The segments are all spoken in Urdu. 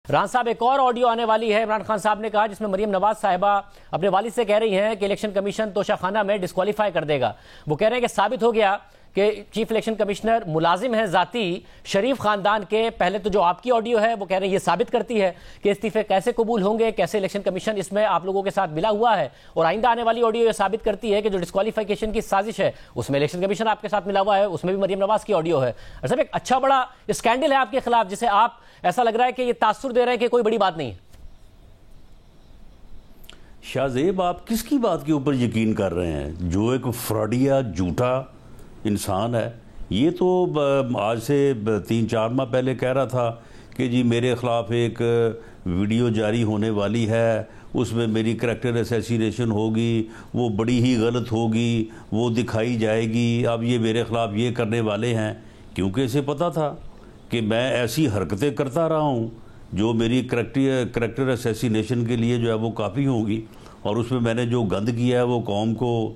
رانا صاحب ایک اور آڈیو آنے والی ہے عمران خان صاحب نے کہا جس میں مریم نواز صاحبہ اپنے والد سے کہہ رہی ہیں کہ الیکشن کمیشن توشہ خانہ میں ڈسکوالیفائی کر دے گا. وہ کہہ رہے ہیں کہ ثابت ہو گیا کہ چیف الیکشن کمشنر ملازم ہیں ذاتی شریف خاندان کے. پہلے تو جو آپ کی آڈیو ہے وہ کہہ رہے ہیں یہ ثابت کرتی ہے کہ استعفے کیسے قبول ہوں گے, کیسے الیکشن کمیشن اس میں آپ لوگوں کے ساتھ ملا ہوا ہے, اور آئندہ آنے والی آڈیو یہ ثابت کرتی ہے کہ جو ڈسکوالیفیکیشن کی سازش ہے اس میں الیکشن کمیشن آپ کے ساتھ ملا ہوا ہے, اس میں بھی مریم نواز کی آڈیو ہے. صاحب ایک اچھا بڑا اسکینڈل ہے آپ کے خلاف جسے آپ ایسا لگ رہا ہے کہ یہ تاثر دے رہے ہیں کہ کوئی بڑی بات نہیں ہے. شاہ زیب آپ کس کی بات کے اوپر یقین کر رہے ہیں؟ جو ایک فراڈیا جھوٹا انسان ہے, یہ تو آج سے 3-4 ماہ پہلے کہہ رہا تھا کہ جی میرے خلاف ایک ویڈیو جاری ہونے والی ہے, اس میں میری کریکٹر اسیسینیشن ہوگی, وہ بڑی ہی غلط ہوگی, وہ دکھائی جائے گی. اب یہ میرے خلاف یہ کرنے والے ہیں کیونکہ اسے پتا تھا کہ میں ایسی حرکتیں کرتا رہا ہوں جو میری کریکٹر اسیسینیشن کے لیے جو ہے وہ کافی ہوگی, اور اس میں نے جو گند کیا ہے وہ قوم کو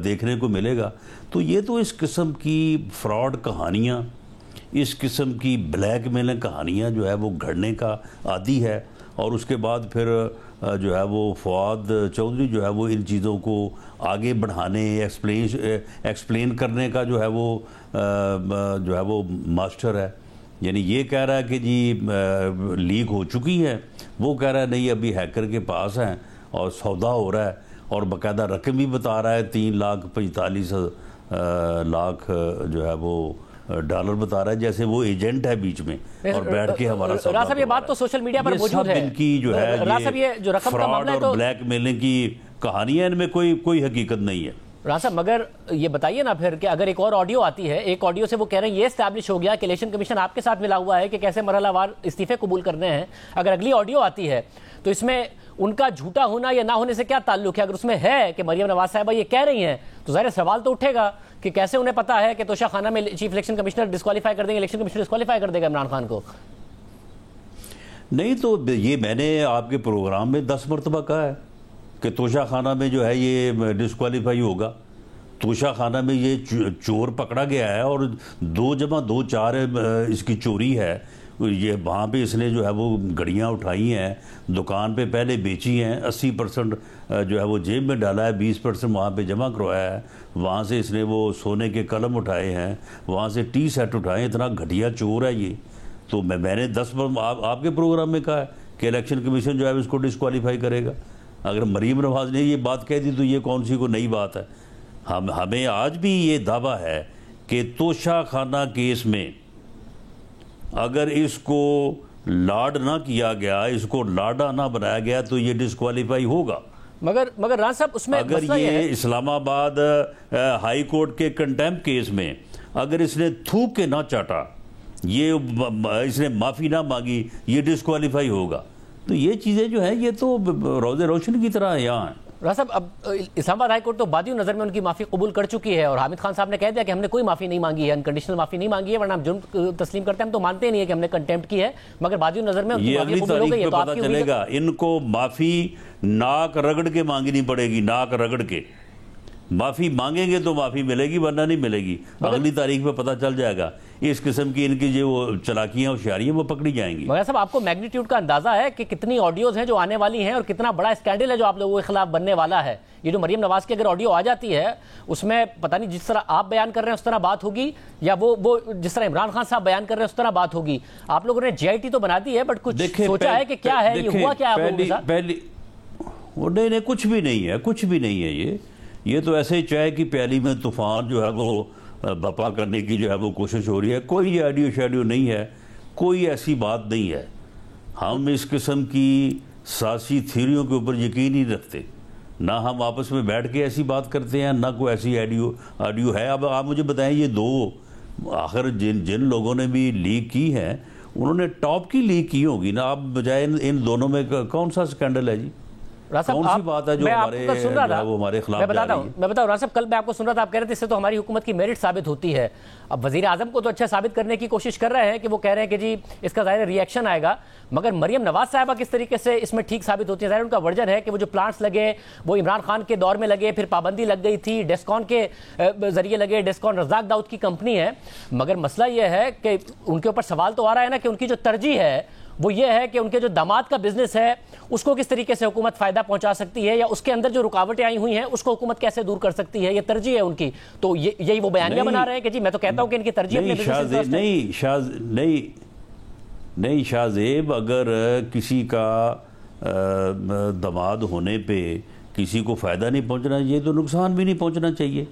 دیکھنے کو ملے گا. تو یہ تو اس قسم کی فراڈ کہانیاں, اس قسم کی بلیک میلنگ کہانیاں جو ہے وہ گھڑنے کا عادی ہے. اور اس کے بعد پھر جو ہے وہ فواد چودھری جو ہے وہ ان چیزوں کو آگے بڑھانے ایکسپلین کرنے کا جو ہے وہ ماسٹر ہے. یعنی یہ کہہ رہا ہے کہ جی لیک ہو چکی ہے, وہ کہہ رہا ہے نہیں ابھی ہیکر کے پاس ہیں اور سودا ہو رہا ہے, اور باقاعدہ رقم بھی بتا رہا ہے 3,45,00,000 جو ہے وہ ڈالر بتا رہا ہے, جیسے وہ ایجنٹ ہے بیچ میں اور بیٹھ کے ہمارا سودا. رانا صاحب یہ بات تو سوشل میڈیا پر موجود ہے, ان کی جو ہے یہ فراڈ اور بلیک میلنگ کی کہانیاں, ان میں کوئی حقیقت نہیں ہے. رانا صاحب مگر یہ بتائیے نا پھر کہ اگر ایک اور آڈیو آتی ہے, ایک آڈیو سے وہ کہہ رہے ہیں یہ اسٹیبلش ہو گیا کہ الیکشن کمیشن آپ کے ساتھ ملا ہوا ہے کہ کیسے مرحلہ وار استعفے قبول کرنے ہیں, اگر اگلی آڈیو آتی ہے تو اس میں ان کا جھوٹا ہونا یا نہ ہونے سے کیا تعلق ہے؟ اگر اس میں ہے کہ مریم نواز صاحبہ یہ کہہ رہی ہیں تو ظاہر سوال تو اٹھے گا کہ کیسے انہیں پتا ہے کہ توشہ خانہ میں چیف الیکشن کمشنر ڈسکوالیفائی کر دیں گے, الیکشن کمیشن ڈسکوالیفائی کر دے گا عمران خان کو. نہیں تو یہ میں نے آپ کے پروگرام میں 10 مرتبہ کہا ہے کہ توشہ خانہ میں جو ہے یہ ڈسکوالیفائی ہوگا. توشہ خانہ میں یہ چور پکڑا گیا ہے اور 2+2=4 اس کی چوری ہے. یہ وہاں پہ اس نے جو ہے وہ گھڑیاں اٹھائی ہیں, دکان پہ پہلے بیچی ہیں, 80% جو ہے وہ جیب میں ڈالا ہے, 20% وہاں پہ جمع کروایا ہے. وہاں سے اس نے وہ سونے کے قلم اٹھائے ہیں, وہاں سے ٹی سیٹ اٹھائے ہیں. اتنا گھٹیا چور ہے یہ. تو میں نے 10 آپ کے پروگرام میں کہا ہے کہ الیکشن کمیشن جو ہے اس کو ڈسکوالیفائی کرے گا. اگر مریم نواز نے یہ بات کہہ دی تو یہ کون سی کو نئی بات ہے؟ ہمیں آج بھی یہ دعویٰ ہے کہ توشہ خانہ کیس میں اگر اس کو لاڈ نہ کیا گیا, اس کو لاڈا نہ بنایا گیا تو یہ ڈسکوالیفائی ہوگا. مگر رانا صاحب اس میں اگر یہ اسلام آباد ہائی کورٹ کے کنٹیمپٹ کیس میں اگر اس نے تھوک کے نہ چاٹا, یہ اس نے معافی نہ مانگی, یہ ڈسکوالیفائی ہوگا. تو یہ چیزیں جو ہیں یہ تو روز روشن کی طرح یہاں ہیں. رانا صاحب اب اسلام آباد ہائی کورٹ تو بادی نظر میں ان کی معافی قبول کر چکی ہے, اور حامد خان صاحب نے کہہ دیا کہ ہم نے کوئی معافی نہیں مانگی ہے, انکنڈیشنل معافی نہیں مانگی ہے, ورنہ ہم جرم تسلیم کرتے ہیں, ہم تو مانتے نہیں ہے کہ ہم نے کنٹیمپٹ کی ہے, مگر بادی نظر میں ان کی معافی قبول ہو گئی ہے. تو پتہ چلے گا ان کو معافی ناک رگڑ کے مانگنی پڑے گی, ناک رگڑ کے معافی مانگیں گے تو معافی ملے گی, ورنہ نہیں ملے گی. اگلی تاریخ پہ پتہ چل جائے گا. اس قسم کی ان کی جو چلاکیاں ہوشیاریاں وہ پکڑی جائیں گی. مگر صاحب آپ کو میگنیٹیوڈ کا اندازہ ہے کہ کتنی آڈیوز ہیں جو آنے والی ہیں اور کتنا بڑا اسکینڈل ہے جو آپ لوگوں کے خلاف بننے والا ہے؟ یہ جو مریم نواز کی اگر آڈیو آ جاتی ہے اس میں پتہ نہیں جس طرح آپ بیان کر رہے ہیں اس طرح بات ہوگی, یا وہ جس طرح عمران خان صاحب بیان کر رہے ہیں اس طرح بات ہوگی. آپ لوگوں نے JIT تو بنا دی ہے, بٹ کچھ سوچا ہے کہ کیا ہے, یہ ہوا کیا ہے؟ نہیں کچھ بھی نہیں ہے, کچھ بھی نہیں ہے. یہ تو ایسے ہی چائے کی پیالی میں طوفان جو ہے وہ بپا کرنے کی جو ہے وہ کوشش ہو رہی ہے. کوئی آڈیو شیڈیو نہیں ہے, کوئی ایسی بات نہیں ہے. ہم اس قسم کی سیاسی تھیوریوں کے اوپر یقین ہی رکھتے, نہ ہم آپس میں بیٹھ کے ایسی بات کرتے ہیں, نہ کوئی ایسی آڈیو ہے. اب آپ مجھے بتائیں یہ دو آخر جن لوگوں نے بھی لیک کی ہے انہوں نے ٹاپ کی لیک کی ہوگی نا. آپ بجائے ان دونوں میں کون سا سکینڈل ہے جی؟ کون سی بات ہے جو ہمارے خلاف جا رہی ہے؟ میں بتاؤں رانا صاحب, کل میں آپ کو سن رہا تھا, آپ کہہ رہے تھے اس سے تو ہماری حکومت کی میرٹ ثابت ہوتی ہے. اب وزیر اعظم کو تو اچھا ثابت کرنے کی کوشش کر رہے ہیں کہ وہ کہہ رہے ہیں کہ جی اس کا ظاہر ری ایکشن آئے گا, مگر مریم نواز صاحبہ کس طریقے سے اس میں ٹھیک ثابت ہوتی ہے؟ ظاہر ان کا ورژن ہے کہ وہ جو پلانٹس لگے وہ عمران خان کے دور میں لگے, پھر پابندی لگ گئی تھی, ڈیسکون کے ذریعے لگے, ڈیسکون رزاق داؤد کی کمپنی ہے. مگر مسئلہ یہ ہے کہ ان کے اوپر سوال تو آ رہا ہے نا کہ ان کی جو ترجیح ہے وہ یہ ہے کہ ان کے جو داماد کا بزنس ہے اس کو کس طریقے سے حکومت فائدہ پہنچا سکتی ہے، یا اس کے اندر جو رکاوٹیں آئی ہوئی ہیں اس کو حکومت کیسے دور کر سکتی ہے، یہ ترجیح ہے ان کی. تو یہی وہ بیانیہ بنا رہے ہیں کہ جی میں تو کہتا ہوں کہ ان کی ترجیح اپنے بزنس انٹرسٹ ہے. نہیں شاہ زیب، اگر کسی کا داماد ہونے پہ کسی کو فائدہ نہیں پہنچنا چاہیے تو نقصان بھی نہیں پہنچنا چاہیے.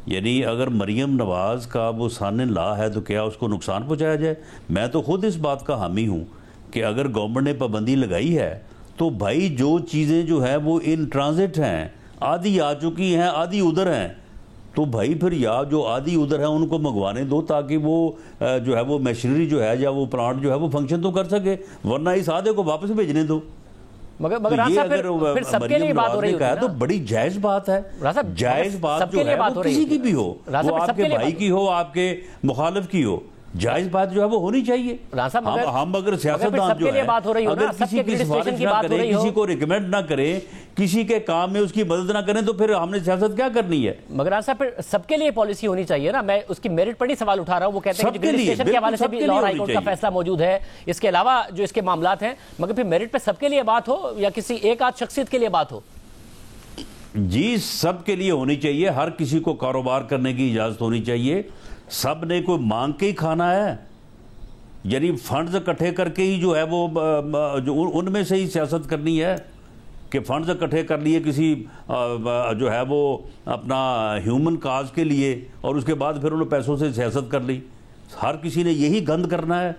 یعنی اگر مریم نواز کا وہ سان لا ہے تو کیا اس کو نقصان پہنچایا جائے؟ میں تو خود اس بات کا حامی ہوں کہ اگر گورنمنٹ نے پابندی لگائی ہے تو بھائی جو چیزیں جو ہیں وہ ان ٹرانزٹ ہیں، آدھی آ چکی ہیں آدھی ادھر ہیں، تو بھائی پھر یا جو آدھی ادھر ہیں ان کو منگوانے دو تاکہ وہ جو ہے وہ مشینری جو ہے یا وہ پلانٹ جو ہے وہ فنکشن تو کر سکے، ورنہ اس آدھے کو واپس بھیجنے دو. مگر یہ اگر سب کے لیے بات ہو رہی ہے تو بڑی جائز بات ہے. جائز بات جو ہے وہ کسی کی بھی ہو، وہ آپ کے بھائی کی ہو، آپ کے مخالف کی ہو، جائز بات جو ہے وہ ہونی چاہیے. ہم اگر سیاستدان جو ہے اگر کسی کی سفارش نہ کریں، کسی کو ریکمینڈ نہ کریں، کسی کے کام میں اس کی مدد نہ کریں تو پھر ہم نے سیاست کیا کرنی ہے؟ مگر صاحب پھر سب کے لیے پالیسی ہونی چاہیے نا. میں اس کی میرٹ پر ہی سوال اٹھا رہا ہوں. وہ کہتے ہیں کہ گریڈ اسٹیشن کے حوالے سے بھی لاہور ہائی کورٹ کا فیصلہ موجود ہے، اس کے علاوہ جو اس کے معاملات ہیں، مگر پھر میرٹ پہ سب کے لیے بات ہو یا کسی ایک آدھ شخصیت کے لیے بات ہو؟ جی سب کے لیے ہونی چاہیے. ہر کسی کو کاروبار کرنے کی اجازت ہونی چاہیے. سب نے کوئی مانگ کے ہی کھانا ہے، یعنی فنڈز اکٹھے کر کے ہی جو ہے وہ ان میں سے ہی سیاست کرنی ہے کہ فنڈز اکٹھے کر لیے کسی جو ہے وہ اپنا ہیومن کاز کے لیے اور اس کے بعد پھر انہوں نے پیسوں سے سیاست کر لی. ہر کسی نے یہی گند کرنا ہے.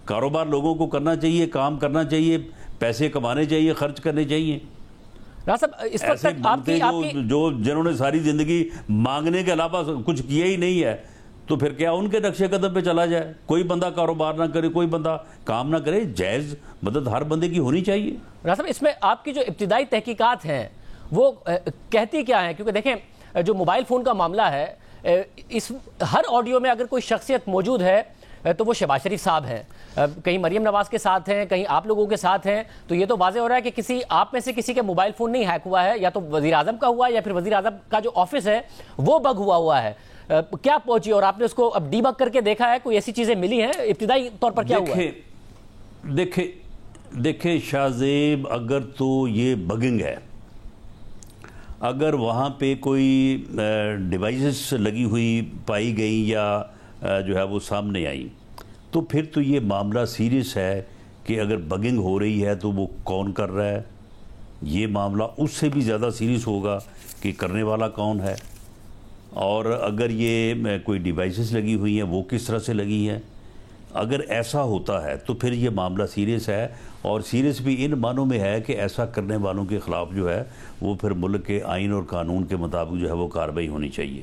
کاروبار لوگوں کو کرنا چاہیے، کام کرنا چاہیے، پیسے کمانے چاہیے، خرچ کرنے چاہیے. ایسے مانگتے جو جنہوں نے ساری زندگی مانگنے کے علاوہ کچھ کیا ہی نہیں ہے تو پھر کیا ان کے نقش قدم پہ چلا جائے؟ کوئی بندہ کاروبار نہ کرے، کوئی بندہ کام نہ کرے. جائز مدد ہر بندے کی ہونی چاہیے. راز صاحب اس میں آپ کی جو ابتدائی تحقیقات ہیں وہ کہتی کیا ہیں؟ کیونکہ دیکھیں جو موبائل فون کا معاملہ ہے، اس ہر آڈیو میں اگر کوئی شخصیت موجود ہے تو وہ شہباز شریف صاحب ہیں، کہیں مریم نواز کے ساتھ ہیں، کہیں آپ لوگوں کے ساتھ ہیں. تو یہ تو واضح ہو رہا ہے کہ کسی آپ میں سے کسی کے موبائل فون نہیں ہیک ہوا ہے، یا تو وزیر اعظم کا ہوا ہے یا پھر وزیر اعظم کا جو آفس ہے وہ بگ ہوا ہے. کیا پہنچی اور آپ نے اس کو اب ڈی بگ کر کے دیکھا ہے؟ کوئی ایسی چیزیں ملی ہیں ابتدائی طور پر کیا ہوا ہے؟ دیکھیں شاہ زیب، اگر تو یہ بگنگ ہے، اگر وہاں پہ کوئی ڈیوائسز لگی ہوئی پائی گئی یا جو ہے وہ سامنے آئی تو پھر تو یہ معاملہ سیریس ہے کہ اگر بگنگ ہو رہی ہے تو وہ کون کر رہا ہے. یہ معاملہ اس سے بھی زیادہ سیریس ہوگا کہ کرنے والا کون ہے، اور اگر یہ کوئی ڈیوائسز لگی ہوئی ہیں وہ کس طرح سے لگی ہیں. اگر ایسا ہوتا ہے تو پھر یہ معاملہ سیریس ہے، اور سیریس بھی ان معنوں میں ہے کہ ایسا کرنے والوں کے خلاف جو ہے وہ پھر ملک کے آئین اور قانون کے مطابق جو ہے وہ کارروائی ہونی چاہیے.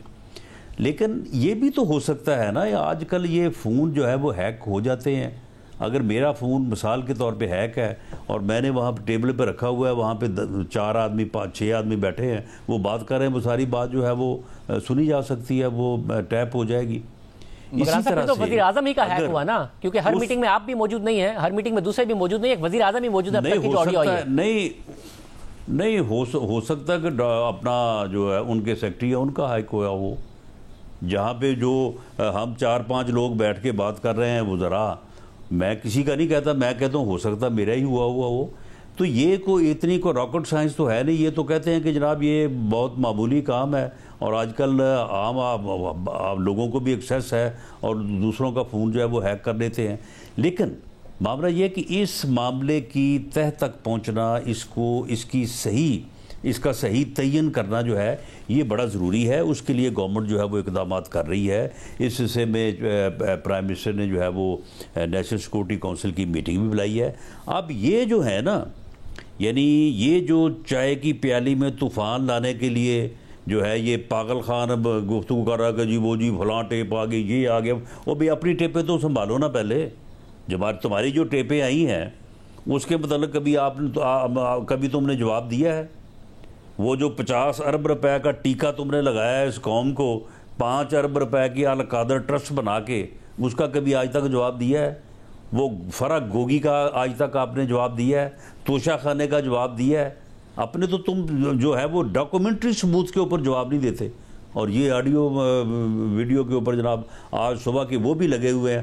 لیکن یہ بھی تو ہو سکتا ہے نا، آج کل یہ فون جو ہے وہ ہیک ہو جاتے ہیں. اگر میرا فون مثال کے طور پہ ہیک ہے اور میں نے وہاں پہ ٹیبل پہ رکھا ہوا ہے، وہاں پہ 4 آدمی 6 آدمی بیٹھے ہیں، وہ بات کر رہے ہیں، وہ ساری بات جو ہے وہ سنی جا سکتی ہے، وہ ٹیپ ہو جائے گی. اسی طرح تو وزیر اعظم ہی کا ہیک ہوا نا، کیونکہ ہر میٹنگ میں آپ بھی موجود نہیں ہیں، ہر میٹنگ میں دوسرے بھی موجود نہیں، ایک وزیر اعظم ہی موجود ہے. نہیں ہو سکتا کہ اپنا جو ہے ان کے سیکرٹری ہے ان کا ہیک ہوا ہو. جہاں پہ جو ہم 4-5 لوگ بیٹھ کے بات کر رہے ہیں وزراء، میں کسی کا نہیں کہتا، میں کہتا ہوں ہو سکتا میرا ہی ہوا وہ. تو یہ کوئی اتنی کوئی راکٹ سائنس تو ہے نہیں. یہ تو کہتے ہیں کہ جناب یہ بہت معمولی کام ہے، اور آج کل عام لوگوں کو بھی ایکسیس ہے اور دوسروں کا فون جو ہے وہ ہیک کر لیتے ہیں. لیکن معاملہ یہ کہ اس معاملے کی تہ تک پہنچنا، اس کا صحیح تعین کرنا جو ہے یہ بڑا ضروری ہے. اس کے لیے گورنمنٹ جو ہے وہ اقدامات کر رہی ہے. اس سلسلے میں پرائم منسٹر نے جو ہے وہ نیشنل سیکورٹی کونسل کی میٹنگ بھی بلائی ہے. اب یہ جو ہے نا، یعنی یہ جو چائے کی پیالی میں طوفان لانے کے لیے جو ہے یہ پاگل خان اب گفتگو کر رہا ہے کہ جی وہ جی فلاں ٹیپ آ گئی، یہ آ گیا. وہ بھی اپنی ٹیپیں تو سنبھالو نا پہلے. تمہاری جو ٹیپیں آئی ہیں اس کے متعلق کبھی تم نے جواب دیا ہے؟ وہ جو 50 ارب روپے کا ٹیکہ تم نے لگایا ہے اس قوم کو، 5 ارب روپے کی القادر ٹرسٹ بنا کے، اس کا کبھی آج تک جواب دیا ہے؟ وہ فرح گوگی کا آج تک آپ نے جواب دیا ہے؟ توشہ خانے کا جواب دیا ہے؟ اپنے تو تم جو ہے وہ ڈاکومنٹری ثبوت کے اوپر جواب نہیں دیتے، اور یہ آڈیو ویڈیو کے اوپر جناب آج صبح کے وہ بھی لگے ہوئے ہیں.